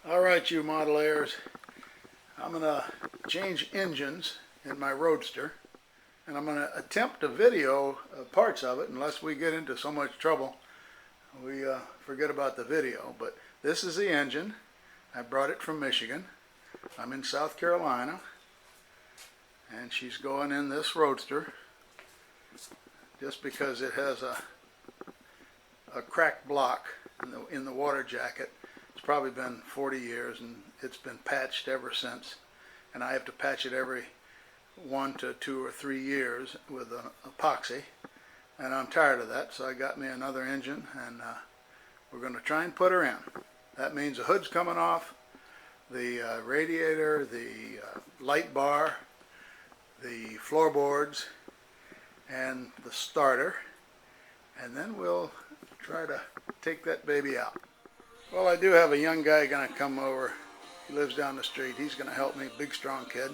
Alright, you model Airs, I'm going to change engines in my Roadster, and I'm going to attempt to video parts of it unless we get into so much trouble we forget about the video. But this is the engine. I brought it from Michigan. I'm in South Carolina, and she's going in this Roadster just because it has a cracked block in the water jacket. It's probably been 40 years and it's been patched ever since, and I have to patch it every 1 to 2 or 3 years with an epoxy, and I'm tired of that, so I got me another engine, and we're going to try and put her in. That means the hood's coming off, the radiator, the light bar, the floorboards, and the starter, and then we'll try to take that baby out. Well, I do have a young guy going to come over. He lives down the street. He's going to help me, big strong kid.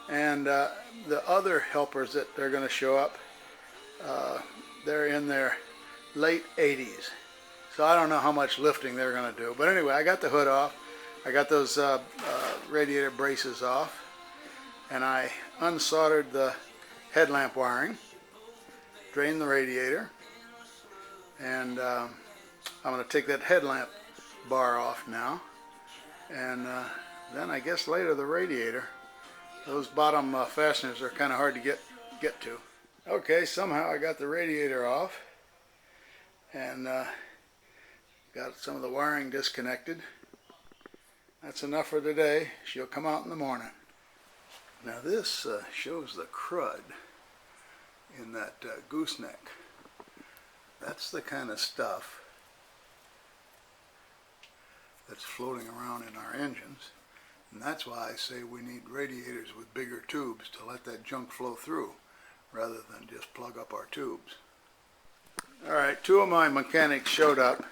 And the other helpers that they're going to show up, they're in their late 80s. So I don't know how much lifting they're going to do. But anyway, I got the hood off. I got those radiator braces off. And I unsoldered the headlamp wiring, drained the radiator, and I'm going to take that headlamp bar off now, and then I guess later the radiator. Those bottom fasteners are kind of hard to get to. Okay, somehow I got the radiator off, and got some of the wiring disconnected. That's enough for today. She'll come out in the morning. Now this shows the crud in that gooseneck. That's the kind of stuff that's floating around in our engines, and that's why I say we need radiators with bigger tubes to let that junk flow through rather than just plug up our tubes. Alright, 2 of my mechanics showed up.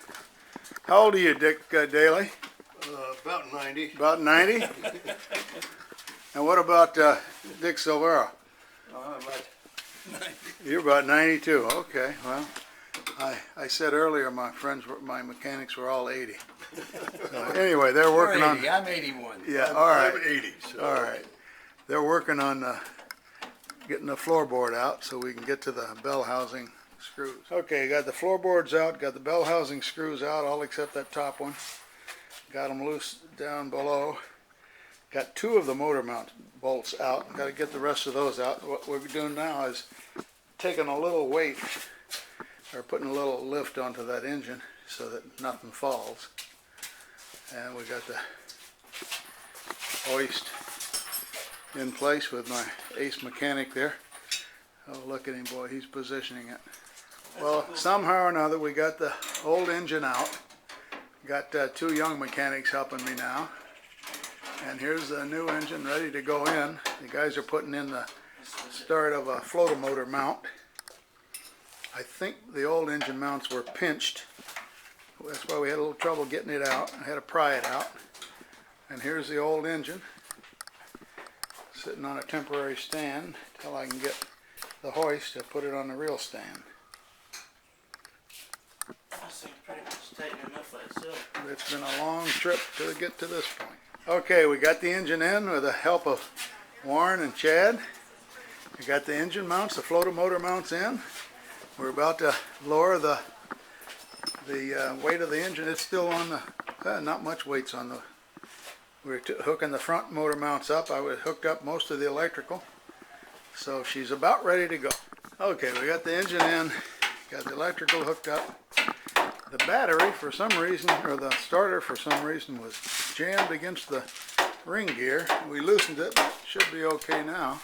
How old are you, Dick Daly? About 90. About 90? And what about Dick Silvera? About 90. You're about 92. Okay, well, I said earlier my mechanics were all 80. So anyway, they're working on. I'm 81. Yeah, all right. I'm 80. So. All right. They're working on getting the floorboard out so we can get to the bell housing screws. Okay, got the floorboards out, got the bell housing screws out, all except that top one. Got them loose down below. Got 2 of the motor mount bolts out. Got to get the rest of those out. What we're doing now is taking a little weight, or putting a little lift onto that engine so that nothing falls. And we got the hoist in place with my ace mechanic there. Oh, look at him, boy, he's positioning it. Well, somehow or another we got the old engine out. Got 2 young mechanics helping me now. And here's the new engine ready to go in. The guys are putting in the start of a floater motor mount. I think the old engine mounts were pinched. That's why we had a little trouble getting it out. I had to pry it out. And here's the old engine sitting on a temporary stand until I can get the hoist to put it on the real stand. I think pretty much taking enough of itself. It's been a long trip to get to this point. Okay, we got the engine in with the help of Warren and Chad. We got the engine mounts, the floater motor mounts in. We're about to lower the weight of the engine. It's still on the, not much weight's on the, we're hooking the front motor mounts up. I was hooked up most of the electrical. So she's about ready to go. Okay, we got the engine in, got the electrical hooked up. The battery, for some reason, or the starter for some reason, was jammed against the ring gear. We loosened it, should be okay now.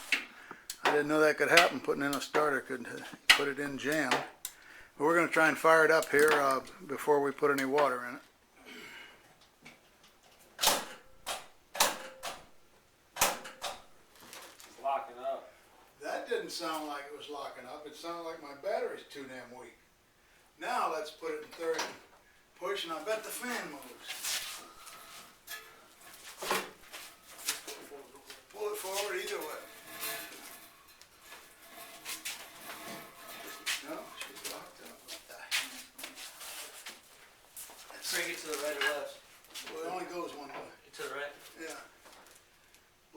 I didn't know that could happen, putting in a starter could put it in jammed. But we're going to try and fire it up here before we put any water in it. It's locking up. That didn't sound like it was locking up. It sounded like my battery's too damn weak. Now let's put it in third and push, and I bet the fan moves. Pull it forward either way. No, she's locked up. Bring it to the right or left. Well, it only goes one way. To the right. Yeah.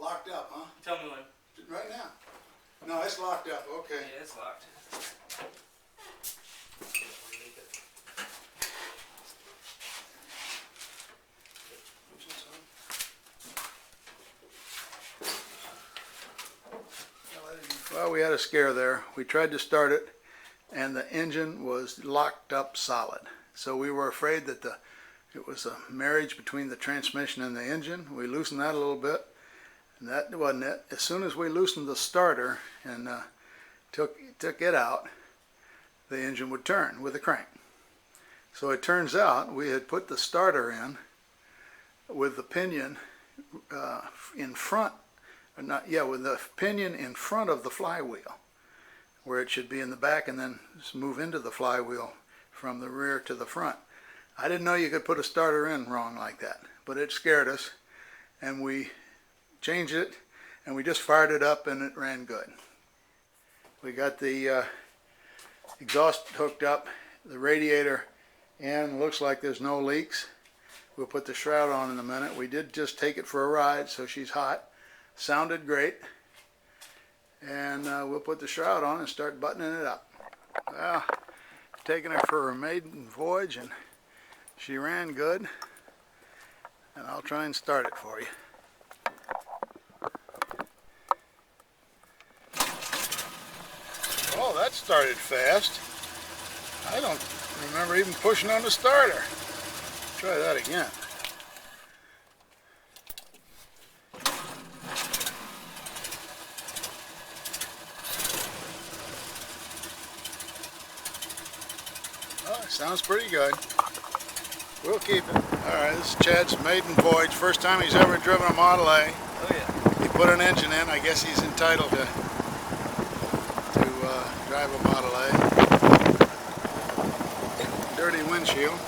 Locked up, huh? Tell me when. Right now. No, it's locked up. Okay. Yeah, it's locked. Well, we had a scare there. We tried to start it, and the engine was locked up solid. So we were afraid that it was a marriage between the transmission and the engine. We loosened that a little bit, and that wasn't it. As soon as we loosened the starter and took it out, the engine would turn with a crank. So it turns out we had put the starter in with the pinion in front, with the pinion in front of the flywheel, where it should be in the back, and then just move into the flywheel from the rear to the front. I didn't know you could put a starter in wrong like that, but it scared us, and we changed it, and we just fired it up, and it ran good. We got the exhaust hooked up, the radiator in, looks like there's no leaks. We'll put the shroud on in a minute. We did just take it for a ride, so she's hot. Sounded great. And we'll put the shroud on and start buttoning it up. Well, taking her for her maiden voyage, and she ran good. And I'll try and start it for you. Oh, that started fast. I don't remember even pushing on the starter. Try that again. Oh, it sounds pretty good. We'll keep it. Alright, this is Chad's maiden voyage. First time he's ever driven a Model A. Oh yeah. He put an engine in. I guess he's entitled to drive a Model A. Dirty windshield.